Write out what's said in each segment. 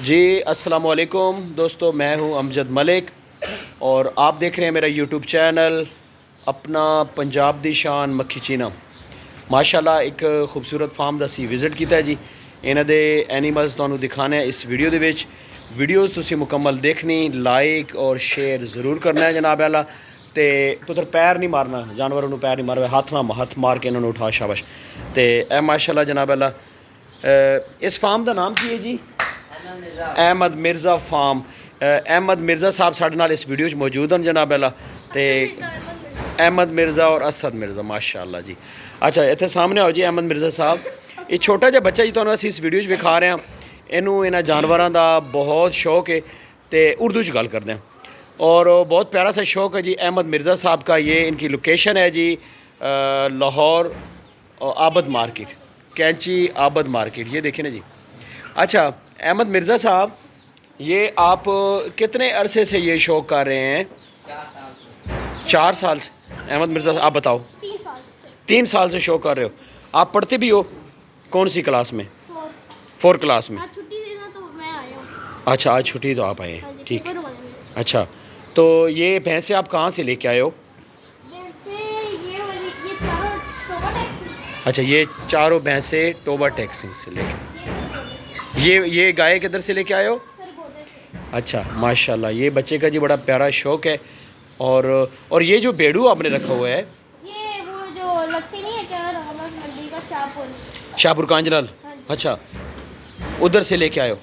जी अस्सलाम वालेकुम दोस्तों, मैं हूं अमजद मलिक और आप देख रहे हैं मेरा यूट्यूब चैनल अपना पंजाब दी शान मक्खी चीना। माशाल्लाह एक खूबसूरत फार्म दा सी विज़िट कीता है जी। इन्हां दे एनीमल्स तुहानूं दिखाने इस वीडियो दे विच। वीडियोज़ तुसीं मुकम्मल देखनी, लाइक और शेयर ज़रूर करना है जनाब आला। ते पुत्तर पैर नहीं मारना, जानवरों नूं पैर नहीं मारना, हाथ मार के इन्होंने उठा शाबाश। ते ए माशाल्लाह जनाब आला इस फार्म का नाम की है जी? अहमद मिर्ज़ा फार्म। अहमद मिर्ज़ा साहब साढ़े नाल इस वीडियो मौजूद हैं जनाब आला। ते अहमद मिर्ज़ा और असद मिर्ज़ा माशाल्लाह जी। अच्छा इत्थे सामने आओ जी अहमद मिर्ज़ा साहब। ये छोटा जिहा बच्चा जी तुहानूं असीं इस वीडियो विखा रहे हैं। इनू इन्हां जानवरों का बहुत शौक है तो उर्दू च गल करते हैं और बहुत प्यारा सा शौक है जी अहमद मिर्ज़ा साहब का। ये इनकी लोकेशन है जी लाहौर आबद मार्केट, कैंची आबद मार्केट, ये देखें ना जी। अच्छा अहमद मिर्ज़ा साहब, ये आप कितने अरसे से ये शौक़ कर रहे हैं? 4 साल से। अहमद मिर्ज़ा आप बताओ। 3 साल से शौक़ कर रहे हो। आप पढ़ते भी हो? कौन सी क्लास में? 4 क्लास में। तो मैं आया हूँ। अच्छा आज छुट्टी तो आप आए हैं, ठीक। अच्छा तो ये भैंसें आप कहाँ से लेके आए हो? अच्छा ये चारों भैंसें टोबा टैक्सिंग से लेके, ये गाय किधर से लेके आए हो? अच्छा माशाल्लाह, ये बच्चे का जी बड़ा प्यारा शौक़ है। और ये जो बेड़ू आपने रखा हुआ है, ये वो जो लगती नहीं है क्या मंडी का शाहपुर कांजलाल। अच्छा उधर से लेके आए हो।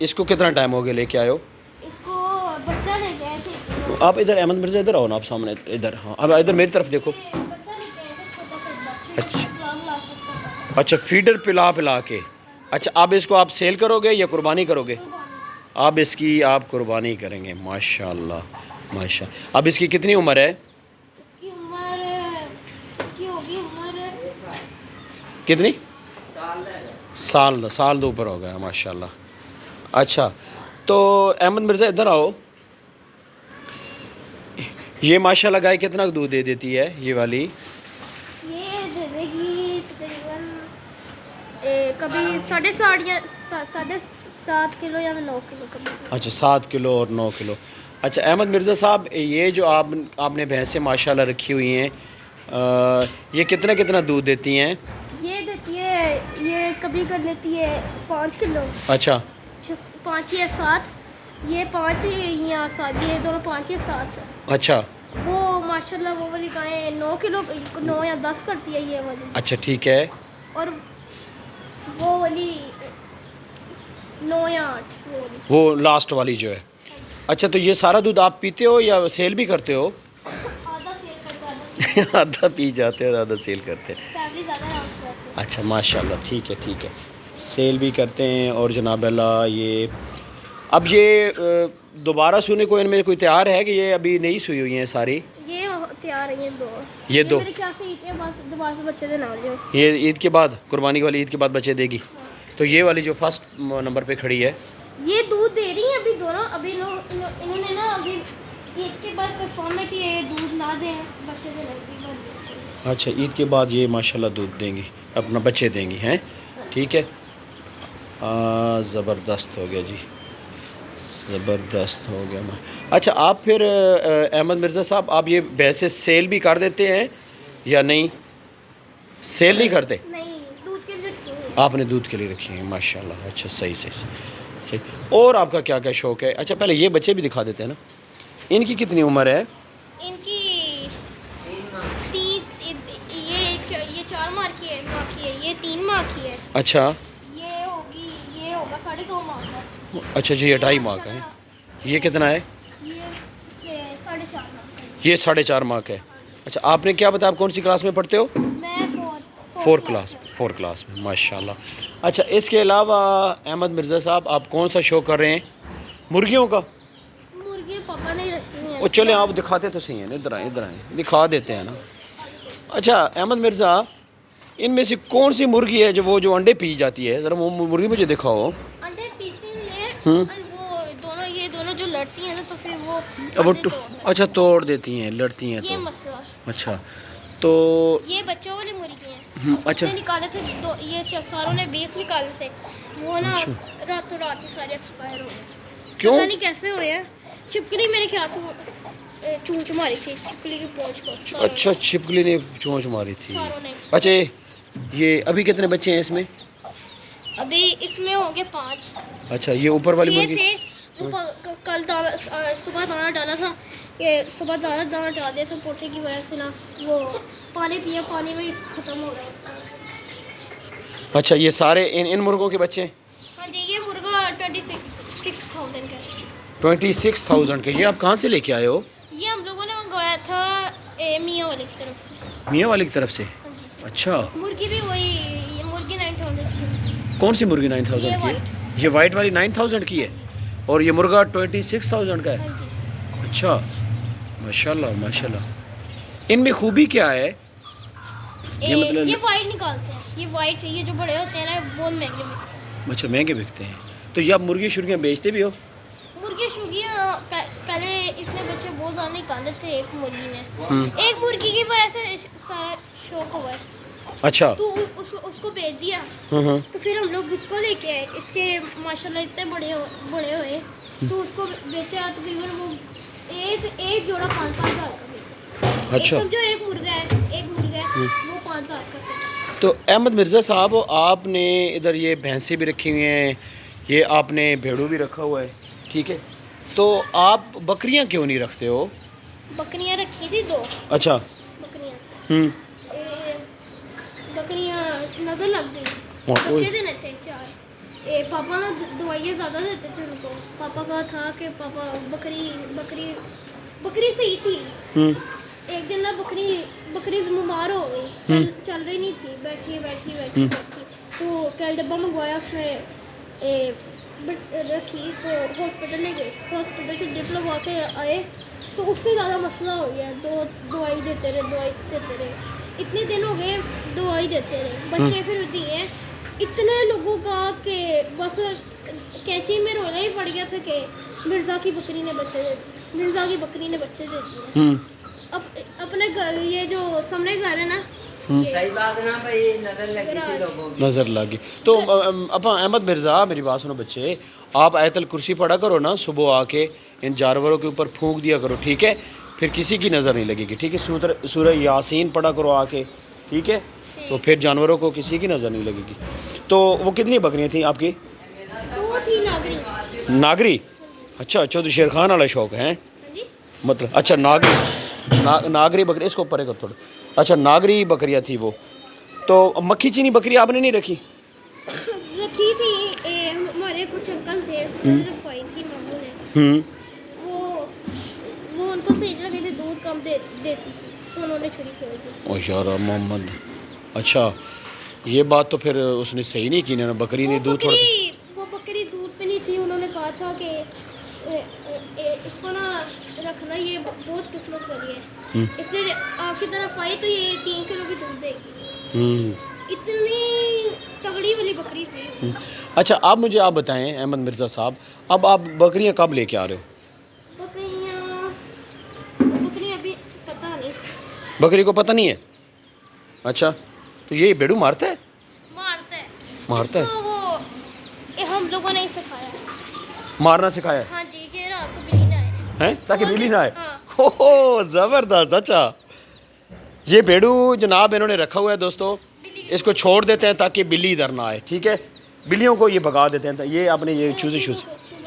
इसको कितना टाइम हो गया लेके आए हो? इसको बच्चा लेके आए थे। आप इधर अहमद मिर्ज़ा इधर आओ ना, आप सामने इधर। हाँ अब इधर मेरी तरफ देखो। अच्छा अच्छा फीडर पिला के। अच्छा अब इसको आप सेल करोगे या कुर्बानी करोगे? अब इसकी आप कुर्बानी करेंगे माशाल्लाह माशाल्लाह। अब इसकी कितनी उम्र है? इसकी होगी उम्र कितनी? साल दो ऊपर हो गया माशाल्लाह। अच्छा तो अहमद मिर्ज़ा इधर आओ। ये माशाल्लाह गाय कितना दूध दे देती है ये वाली? ये दे देगी तकरीबन कभी 7.5 या 7.5 किलो या 9 किलो कभी। अच्छा 7 किलो और 9 किलो। अच्छा अहमद मिर्ज़ा साहब, ये जो आपने भैंसें माशाल्लाह रखी हुई हैं, ये कितना कितना दूध देती हैं? ये देती है, ये कभी कर लेती है 5 किलो। अच्छा 5 या 7, ये 5 या 7, ये दोनों 5 या 7। अच्छा वो माशाल्लाह वो वाली गाय 9 किलो 9 या 10 करती है ये वाली। अच्छा ठीक है। और वो वाली 9 या 8 वो लास्ट वाली जो है। अच्छा तो ये सारा दूध आप पीते हो या सेल भी करते हो? आधा सेल करते हैं। आधा पी जाते हो, आधा सेल करते हैं। फैमिली ज़्यादा है उसके वैसे। अच्छा माशाल्लाह ठीक है। सेल भी करते हैं। और जनाब अल्लाह ये अब ये दोबारा सूने को इनमें कोई तैयार है कि ये अभी नहीं सुई हुई हैं सारी? ये तैयार है ये दो मेरे ख्याल से ईद के बाद दोबारा से बच्चे देना हो। ये ईद के बाद, कुर्बानी वाली ईद के बाद बच्चे देगी। तो ये वाली जो फर्स्ट नंबर पे खड़ी है, ये दूध दे रही है अभी दोनों। अभी इन्होंने ना अभी ईद के बाद कंफर्म है कि ये दूध ना दें, बच्चे देने। अच्छा ईद के बाद ये माशाल्लाह दूध देंगी, अपना बच्चे देंगी हैं, ठीक है। ज़बरदस्त हो गया जी, ज़बरदस्त हो गया। अच्छा आप फिर अहमद मिर्ज़ा साहब, आप ये भैंसे सेल भी कर देते हैं या नहीं? सेल नहीं करते? नहीं, दूध के लिए आपने दूध के लिए रखी हैं माशाल्लाह। अच्छा सही। और आपका क्या क्या शौक़ है? अच्छा पहले ये बच्चे भी दिखा देते हैं ना। इनकी कितनी उम्र है? इनकी ये 4 माह की है, ये 3 माह की है। अच्छा ये होगा 2.5 माह का। अच्छा जी, ये 2.5 माह का है। ये कितना है? ये 4.5 माह का है। ये 4.5 माह का है। अच्छा आपने क्या बताया, आप कौन सी क्लास में पढ़ते हो? मैं 4 क्लास में माशाल्लाह। अच्छा इसके अलावा अहमद मिर्ज़ा साहब, आप कौन सा शौक़ कर रहे हैं? मुर्गियों का? मुर्गियाँ पापा नहीं रखती हैं। वो चले आप दिखाते तो सही हैं, इधर आए दिखा देते हैं ना। अच्छा अहमद मिर्ज़ा, इनमें से कौन सी मुर्गी है जो अंडे पी जाती है? ज़रा वो मुर्गी मुझे दिखाओ। अंडे पीती है और वो ये दोनों जो लड़ती हैं ना, तो फिर वो अच्छा तोड़ देती हैं, लड़ती हैं ये तो। मसला। अच्छा तो ये बच्चों वाली मुर्गी हैं। अच्छा निकाले थे ये सारों ने 20 निकाले थे। वो ना रातों रात ही सारे एक्सपायर हो गए। क्यों? पता नहीं कैसे हुए हैं। छिपकली मेरे ख्याल से वो चूंच मारी थी छिपकली की पूंछ को सारों अच्छा, छिपकली ने चोंच मारी थी। सारों ने। अच्छा, ये अभी कितने बच्चे हैं इसमें? अभी इसमें होंगे 5 अच्छा, ये ऊपर वाली 6 मुर्गी? थे। वो कल दाना सुबह दाना डाला था। ये सुबह दाना डाल दिया था पोटे की वजह से ना, वो पानी पिया, पानी में ख़त्म हो गया। अच्छा, ये सारे इन मुर्गों के बच्चे हैं? हाँ जी, ये मुर्गा 26,000 का है। 26,000 के। ये आप कहाँ से लेके आए हो? ये हम लोगों ने मंगवाया था मियाँ वाले की तरफ से। मियाँ वाली की तरफ से? हाँ जी। अच्छा, मुर्गी भी वही, ये मुर्गी 9,000 की। कौन सी मुर्गी 9,000 ये की है? white। ये वाइट वाली 9,000 की है और ये मुर्गा 26,000 का है। हाँ जी। अच्छा, माशाल्लाह माशाल्लाह। इनमें खूबी क्या है? ये मतलब ये वाइट निकालते हैं। ये वाइट, ये जो बड़े होते हैं ना, बहुत महंगे बिकते हैं। अच्छा, महंगे बिकते हैं। तो ये आप मुर्गी शुर्गियाँ बेचते भी हो? मुर्गी शुगियाँ पहले इसने बच्चे बहुत ज़्यादा निकाले थे एक मुर्गी ने। एक मुर्गी की वजह से सारा शौक हुआ है। अच्छा। तो उसको बेच दिया। हाँ। तो फिर हम लोग इसको लेके आए। इसके माशाल्लाह इतने बड़े हुए, तो उसको बेचा। तकरीबन वो एक जोड़ा 5,000 का बिका। अच्छा। समझो एक मुर्गा है वो 5,000 का बिका। तो अहमद मिर्ज़ा साहब, आपने इधर ये भैंसें भी रखी हुई हैं, ये आपने भेड़ू भी रखा हुआ है, ठीक है, तो आप बकरियां क्यों नहीं रखते हो? बकरियां रखी थी 2 अच्छा। बकरियां। बकरियां नजर लग गई। बच्चे देने थे 4। पापा ना दवाइयाँ ज़्यादा देते थे उनको। पापा का था कि पापा बकरी सही थी। एक दिन ना बकरी बीमार हो गई, चल रही नहीं थी, बैठी। तो कल डब्बा मंगवाया, उसमें रखी, तो हॉस्पिटल ले गए। हॉस्पिटल से ड्रिप लगवा के आए, तो उससे ज़्यादा मसला हो गया। दवाई देते रहे। इतने दिन हो गए दवाई देते रहे। बच्चे फिर दिए इतने लोगों का कि बस कैंची में रोना ही पड़ गया था कि मिर्ज़ा की बकरी ने बच्चे दे दिए। अब अपने घर, ये जो सामने घर है ना, सही बात ना भाई, नजर लगी थी लोगों की। नज़र लगी। तो अब अहमद मिर्ज़ा, मेरी बात सुनो बच्चे, आप आयतल कुर्सी पढ़ा करो ना, सुबह आके इन जानवरों के ऊपर फूंक दिया करो, ठीक है, फिर किसी की नज़र नहीं लगेगी, ठीक है। सूरह यासीन पढ़ा करो आके, ठीक है, तो फिर जानवरों को किसी की नज़र नहीं लगेगी। तो वो कितनी बकरियाँ थी आपकी? 2 थी नागरी? अच्छा, तो शेर खान वाला शौक है जी? मतलब। अच्छा, नागरी बकरी, इसको परे कर थोड़ा। अच्छा, नागरी बकरियाँ थी वो। तो मक्खी चीनी बकरी आपने नहीं रखी? रखी थी। हमारे कुछ अंकल थे, रखवाई थी मामू ने। वो उनको सही नहीं लगे थे, दूध कम देती थी, तो उन्होंने छुरी छोड़ दी। ओशारा मोहम्मद। अच्छा, ये बात तो फिर उसने सही नहीं की ना, बकरी ने दूध थोड़ा। वो बकरी दूध पे नहीं थी। उन्होंने कहा था कि इसको ना रखना, ये बहुत किस्मत वाली है, इससे आपकी तरफ आई तो ये 3 किलो की दूध देगी। इतनी तगड़ी वाली बकरी थी। अच्छा, आप बताएं अहमद मिर्ज़ा साहब, अब आप बकरियां कब लेके आ रहे हो? बकरियां अभी पता नहीं। बकरी को पता नहीं है? अच्छा, तो ये भेड़ू मारता है? मारता है? इसको हम लोगों ने ही सिखाया। मारना सिखाया है? हाँ जी, कि रात को बिल्ली ना आए। हैं, ताकि बिल्ली ना आए। हाँ। हो ज़बरदस्त। अच्छा, ये भेड़ू जनाब इन्होंने रखा हुआ है दोस्तों, इसको छोड़ देते हैं ताकि बिल्ली इधर ना आए, ठीक है, बिल्लियों को ये भगा देते हैं। ये आपने ये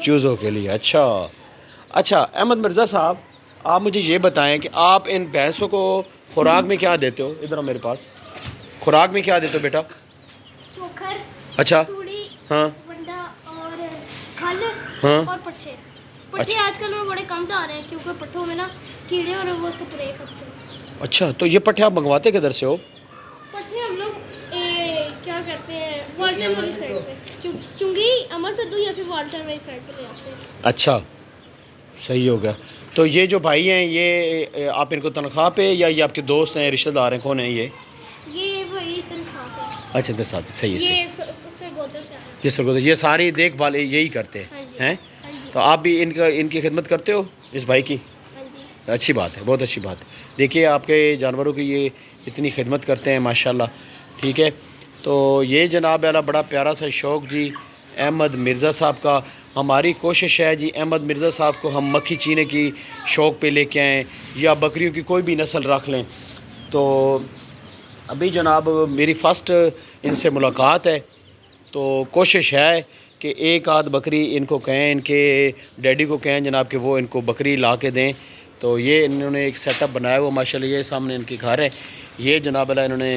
चूज़ों के लिए। अच्छा अहमद मिर्ज़ा साहब, आप मुझे ये बताएं कि आप इन भैंसों को खुराक में क्या देते हो? इधर आओ मेरे पास। खुराक में क्या देते हो बेटा? चोकर, अच्छा। तूड़ी, हाँ वंडा और खल, हाँ। और पट्ठे। पट्ठे आजकल में बड़े कम डाल रहे हैं, क्योंकि पट्ठों में ना कीड़े और वो स्प्रे करते हैं। अच्छा, तो ये पट्ठे आप मंगवाते किधर से हो? पट्ठे हम लोग क्या करते हैं, वाल्टर वाली साइड पे, चुंगी अमर सद्दू या फिर वाल्टर वाली साइड पे ले आते हैं। अच्छा, सही हो गया। तो ये जो भाई हैं, ये आप इनको तनख्वाह पे या ये आपके दोस्त हैं, रिश्तेदार हैं, कौन है ये? ये वही तनख्वाह पे। अच्छा, इधर साथ सही है। ये सरगोदर से आए हैं। ये सरगोदर, ये सारी देखभाल यही करते हाँ जी, हैं? हाँ जी, तो आप भी इनकी खिदमत करते हो, इस भाई की? हाँ जी। अच्छी बात है, बहुत अच्छी बात है। देखिए, आपके जानवरों की ये इतनी खिदमत करते हैं माशाल्लाह, ठीक है। तो ये जनाब वाला बड़ा प्यारा सा शौक़ जी, अहमद मिर्ज़ा साहब का। हमारी कोशिश है जी अहमद मिर्ज़ा साहब को हम मक्खी चीने की शौक़ पे लेके आएँ या बकरियों की कोई भी नस्ल रख लें। तो अभी जनाब मेरी फ़र्स्ट इनसे मुलाकात है, तो कोशिश है कि एक आध बकरी इनको कहें, इनके डैडी को कहें जनाब कि वो इनको बकरी ला के दें। तो ये इन्होंने एक सेटअप बनाया हुआ माशाल्लाह, ये सामने इनके घर है, ये जनाब अल्लाह इन्होंने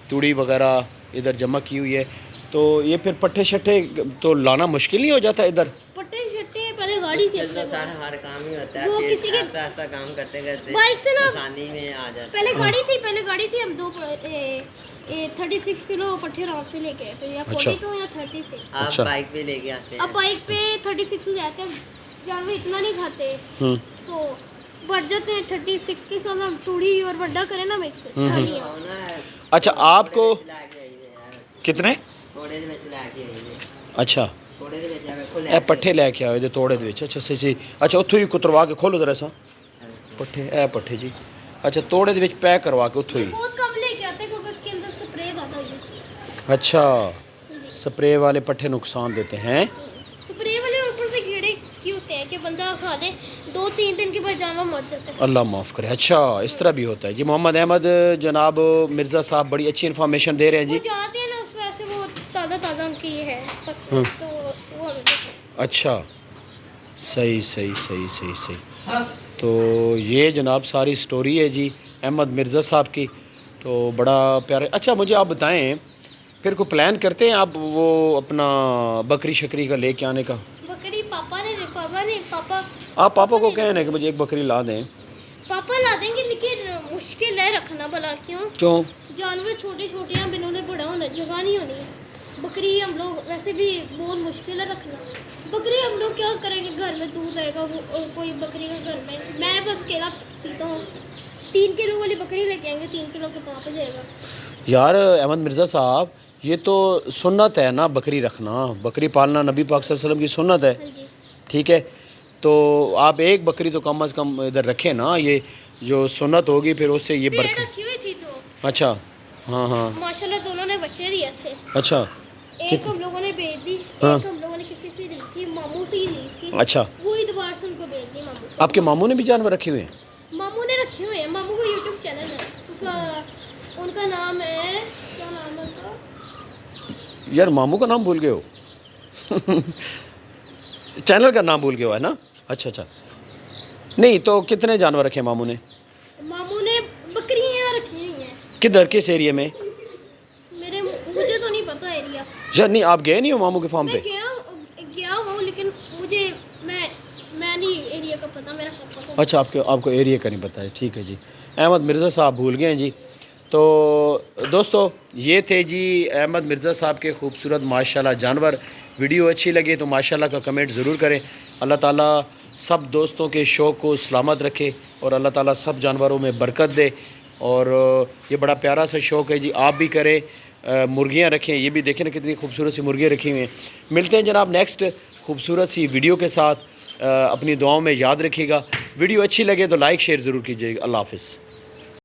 तूड़ी वगैरह इधर जमा की हुई है। तो ये फिर पट्टे शट्टे तो लाना मुश्किल नहीं हो जाता इधर? पट्टे शट्टे पहले गाड़ी थी अपने सारा पास। हर काम ही होता है, वो फिर किसी के ऐसा काम करते करते बाइक से ना आसानी में आ जाता है। पहले गाड़ी थी हम 36 किलो पट्टे रात से लेके आए थे, या 42 या 36। आप अच्छा। बाइक पे लेके आते हैं? अब बाइक पे 36 ले जाते हैं, जानवर इतना नहीं खाते तो बढ़ जाते हैं 36 के साथ हम तूड़ी और बड्डा करें ना मिक्स खाली है। अच्छा आपको कितने? थोड़े ਦੇ ਵਿੱਚ ਲੈ ਕੇ ਆਈਏ, अच्छा ਥੋੜੇ ਦੇ ਵਿੱਚ ਵੇਖੋ ਇਹ ਪੱਠੇ ਲੈ ਕੇ ਆਏ ਜੇ ਤੋੜੇ ਦੇ ਵਿੱਚ। ਅੱਛਾ ਸਹੀ। ਅੱਛਾ ਉੱਥੋਂ ਹੀ ਕੁਤਰਵਾ ਕੇ ਖੋਲੋ ਜਰਾ ਸਾ ਪੱਠੇ, ਇਹ ਪੱਠੇ ਜੀ। अच्छा तोड़े ਦੇ ਵਿੱਚ पैक करवा के ਉੱਥੋਂ ही। बहुत कम लेके आते हैं क्योंकि उसके अंदर स्प्रे आता है। अच्छा स्प्रे वाले पट्ठे नुकसान देते हैं। स्प्रे वाले ऊपर से कीड़े क्यों होते हैं कि बंदा खा ले 2-3 दिन के बाद जानवर मर जाता है। अल्लाह माफ़ करे। अच्छा इस तरह भी होता है जी। मोहम्मद अहमद जनाब मिर्ज़ा साहब बड़ी अच्छी इन्फॉर्मेशन दे रहे हैं वो जी। जाते हैं ना उस वजह से वो ताज़ा उनकी ये है फसल, तो वो हमें देते हैं। अच्छा सही सही सही सही सही। तो ये जनाब सारी स्टोरी है जी अहमद मिर्ज़ा साहब की, तो बड़ा प्यारा। अच्छा मुझे आप बताएं फिर को प्लान करते हैं आप वो अपना बकरी शकरी का लेके आने का? बकरी पापा आप पापा को कहें ना कि मुझे एक बकरी ला दें। पापा ला देंगे, लेकिन मुश्किल है रखना भला। क्यों? क्यों? जानवर छोटे छोटे हैं, बिनों ने बड़ा होना, जगह नहीं होनी है। बकरी हम लोग वैसे भी बहुत मुश्किल है रखना। बकरी हम लोग क्या करेंगे, घर में दूध आएगा वो कोई बकरी का घर में, मैं बस केला पीता हूँ। 3 किलो वाली बकरी लेके आएंगे, 3 किलो के कहाँ पे जाएगा यार अहमद मिर्ज़ा साहब, ये तो सुन्नत है ना बकरी रखना, बकरी पालना नबी पाक सल्लल्लाहु अलैहि वसल्लम की सुन्नत है। हाँ जी। ठीक है, तो आप एक बकरी तो कम से कम इधर रखें ना, ये जो सुन्नत होगी फिर उससे ये पेड़ बरकत। रखी हुई थी तो अच्छा हाँ हाँ माशाल्लाह दोनों ने बच्चे दिए थे। अच्छा एक हम लोगों ने बेच दी, हाँ। एक हम लोगों ने किसी से ली थी, मामू से ही ली थी। अच्छा वही दोबारा से उनको बेच दी मामू से। आपके मामू ने भी जानवर रखे हुए हैं? मामू ने रखे हुए हैं, मामू का यूट्यूब चैनल है, उनका नाम है, क्या नाम है उनका? यार मामू का नाम भूल गए हो चैनल का नाम भूल गए हो है ना? अच्छा अच्छा नहीं, तो कितने जानवर रखे मामू ने? मामू ने बकरियां रखी हुई हैं। किधर किस एरिया में? मुझे तो नहीं पता एरिया। यार नहीं, आप गए नहीं हो मामू के फार्म मैं पे? गया हूँ, लेकिन मुझे मैं नहीं एरिया का पता, मेरा पापा को। अच्छा आपको एरिया का नहीं पता है, ठीक है जी। अहमद मिर्ज़ा साहब भूल गए हैं जी। तो दोस्तों ये थे जी अहमद मिर्ज़ा साहब के खूबसूरत माशाल्लाह जानवर। वीडियो अच्छी लगे तो माशाल्लाह का कमेंट ज़रूर करें। अल्लाह ताला सब दोस्तों के शौक़ को सलामत रखे और अल्लाह ताला सब जानवरों में बरकत दे। और ये बड़ा प्यारा सा शौक़ है जी, आप भी करें। मुर्गियाँ रखें, ये भी देखें ना कितनी खूबसूरत सी मुर्गियाँ रखी हुई हैं। मिलते हैं जनाब नेक्स्ट खूबसूरत सी वीडियो के साथ। अपनी दुआओं में याद रखिएगा। वीडियो अच्छी लगे तो लाइक शेयर ज़रूर कीजिएगा। अल्लाह हाफ़िज़।